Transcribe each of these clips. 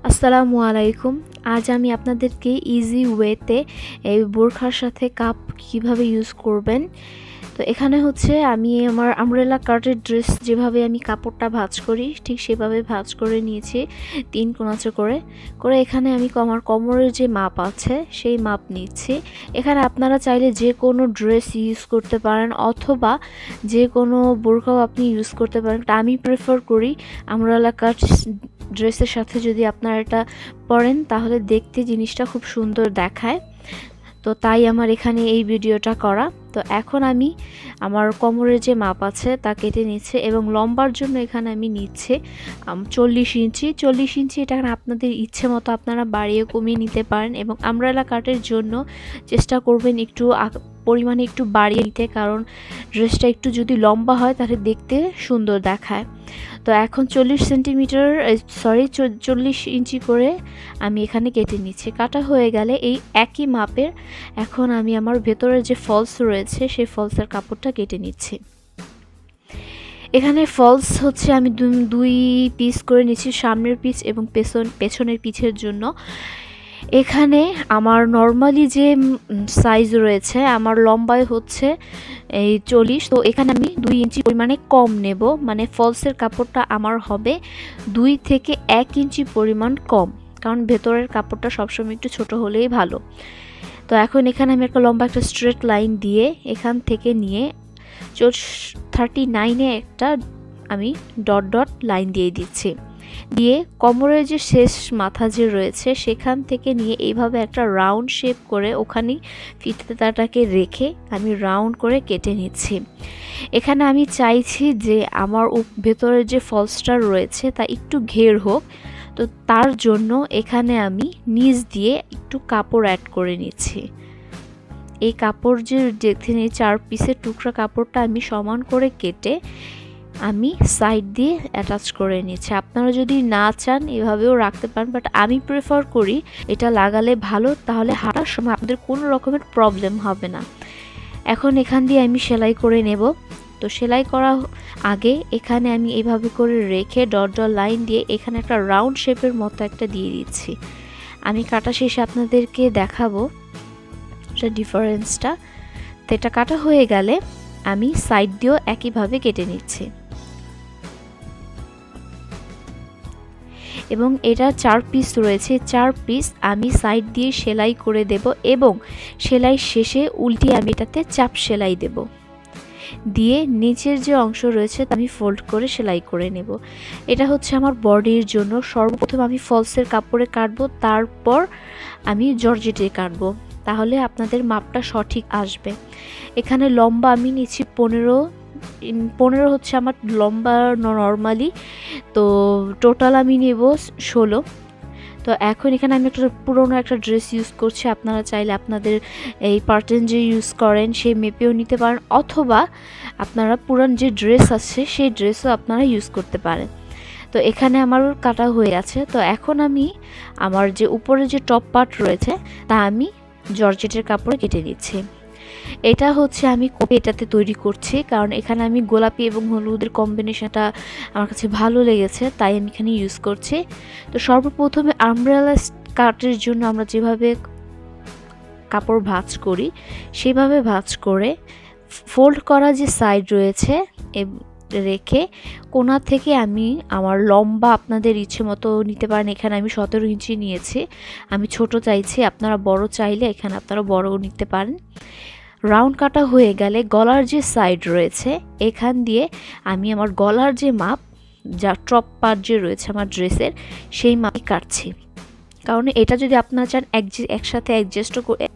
আসসালামু আলাইকুম। আজ আমি আপনাদেরকে ইজি ওয়েতে এই বোরখার সাথে কাপ কিভাবে ইউজ করবেন। তো এখানে হচ্ছে আমি আমার আমব্রেলা কাটের ড্রেস যেভাবে আমি কাপড়টা ভাঁজ করি ঠিক সেভাবে ভাঁজ করে নিয়েছি 3 কোণাচে করে এখানে আমি আমার কোমরের যে মাপ আছে সেই মাপ নিচ্ছি। এখানে আপনারা চাইলে যে কোনো ড্রেস ইউজ করতে পারেন অথবা যে কোনো বোরখাও আপনি ইউজ করতে পারেন। আমি প্রেফার করি আমব্রেলা কাট ড্রেসের সাথে যদি আপনারা এটা পরেন তাহলে দেখতে জিনিসটা খুব সুন্দর দেখায়। তো তাই আমার এখানে এই ভিডিওটা করা। তো এখন আমি আমার কোমরের যে মাপ আছে তা কেটে নিচ্ছে এবং লম্বার জন্য এখানে আমি নিচ্ছে 40 ইঞ্চি। এটা আপনাদের ইচ্ছে মতো আপনারা বাড়িয়ে কমিয়ে নিতে পারেন এবং আমব্রেলা কাটের জন্য চেষ্টা করবেন একটু পরিমাণে একটু বাড়িয়ে নিতে, কারণ ড্রেসটা একটু যদি লম্বা হয় তাহলে দেখতে সুন্দর দেখায়। তো এখন 40 ইঞ্চি করে আমি এখানে কেটে নিচ্ছি। কাটা হয়ে গেলে এই একই মাপের এখন আমি আমার ভেতরের যে ফলস রয়েছে সেই ফলসের কাপড়টা কেটে নিচ্ছি। এখানে ফলস হচ্ছে আমি দুই পিস করে নিচ্ছি, সামনের পিস এবং পেছনের পিছের জন্য। এখানে আমার নর্মালি যে সাইজ রয়েছে আমার লম্বায় হচ্ছে এই 40, তো এখানে আমি 2 ইঞ্চি পরিমাণে কম নেব, মানে ফলসের কাপড়টা আমার হবে 2 থেকে 1 ইঞ্চি পরিমাণ কম, কারণ ভেতরের কাপড়টা সবসময় একটু ছোট হলেই ভালো। তো এখন এখানে আমি লম্বা একটা স্ট্রেট লাইন দিয়ে এখান থেকে নিয়ে 39-এ একটা আমি ডট লাইন দিয়ে দিচ্ছি। দিয়ে কোমরের যে শেষ মাথা যে রয়েছে সেখান থেকে নিয়ে এইভাবে একটা রাউন্ড শেপ করে ওখানে ফিতাটাকে রেখে আমি রাউন্ড করে কেটে নিচ্ছি। এখানে আমি চাইছি যে আমার ভেতরের যে ফলসটা রয়েছে তা একটু ঘের হোক, তো তার জন্য এখানে আমি নিচ দিয়ে একটু কাপড় অ্যাড করে নিচ্ছি। এই কাপড় যে দেখতে নিয়ে 4 পিসের টুকরা কাপড়টা আমি সমান করে কেটে আমি সাইড দিয়ে অ্যাটাচ করে নিচ্ছি। আপনারা যদি না চান এভাবেও রাখতে পারেন, বাট আমি প্রেফার করি এটা লাগালে ভালো, তাহলে হাঁটার সময় আপনাদের কোনো রকমের প্রবলেম হবে না। এখন এখান দিয়ে আমি সেলাই করে নেব। তো সেলাই করা আগে এখানে আমি এইভাবে করে রেখে ডট লাইন দিয়ে এখানে একটা রাউন্ড শেপের মতো একটা দিয়ে দিচ্ছি। আমি কাটা শেষে আপনাদেরকে দেখাবো সেটা ডিফারেন্সটা। তো এটা কাটা হয়ে গেলে আমি সাইড দিয়েও একইভাবে কেটে নিচ্ছি এবং এটা 4 পিস রয়েছে, 4 পিস আমি সাইড দিয়ে সেলাই করে দেব এবং সেলাই শেষে উল্টিয়ে আমি এটাতে চাপ সেলাই দেব। দিয়ে নিচের যে অংশ রয়েছে তা আমি ফোল্ড করে সেলাই করে নেব। এটা হচ্ছে আমার বডির জন্য। সর্বপ্রথম আমি ফলসের কাপড়ে কাটবো, তারপর আমি জর্জেটে কাটবো, তাহলে আপনাদের মাপটা সঠিক আসবে। এখানে লম্বা আমি নিচ্ছি 15 হচ্ছে আমার লম্বা নর্মালি, তো টোটাল আমি নেব 16। তো এখন এখানে আমি পুরোনো একটা ড্রেস ইউজ করছি। আপনারা চাইলে আপনাদের এই পার্টেন যে ইউজ করেন সেই মেপেও নিতে পারেন, অথবা আপনারা পুরান যে ড্রেস আছে সেই ড্রেসও আপনারা ইউজ করতে পারেন। তো এখানে আমার কাটা হয়ে গেছে। তো এখন আমি আমার যে উপরে যে টপ পার্ট রয়েছে তা আমি জর্জেটের কাপড়ে কেটে নিচ্ছি। এটা হচ্ছে আমি এটাতে তৈরি করছি, কারণ এখানে আমি গোলাপি এবং হলুদের কম্বিনেশনটা আমার কাছে ভালো লেগেছে, তাই আমি এখানে ইউজ করছি। তো সর্বপ্রথমে আমব্রেলা কাটের জন্য আমরা যেভাবে কাপড় ভাঁজ করি সেভাবে ভাঁজ করে ফোল্ড করা যে সাইড রয়েছে রেখে কোণা থেকে আমি আমার লম্বা আপনাদের ইচ্ছে মতো নিতে পারেন। এখানে আমি 17 ইঞ্চি নিয়েছি, আমি ছোট চাইছি, আপনারা বড় চাইলে এখানে আপনারা বড়ও নিতে পারেন। রাউন্ড কাটা হয়ে গেলে গলার যে সাইড রয়েছে এখান দিয়ে আমি আমার গলার যে মাপ, যা টপ পার্ট যে রয়েছে আমার ড্রেসের সেই মাপই কাটছি, কারণ এটা যদি আপনারা চান একসাথে অ্যাডজাস্টও করে।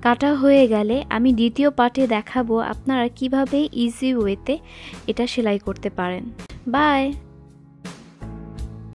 কাটা হয়ে গেলে আমি দ্বিতীয় পার্টে দেখাবো আপনারা কিভাবে ইজি ওয়েতে এটা সেলাই করতে পারেন। বাই।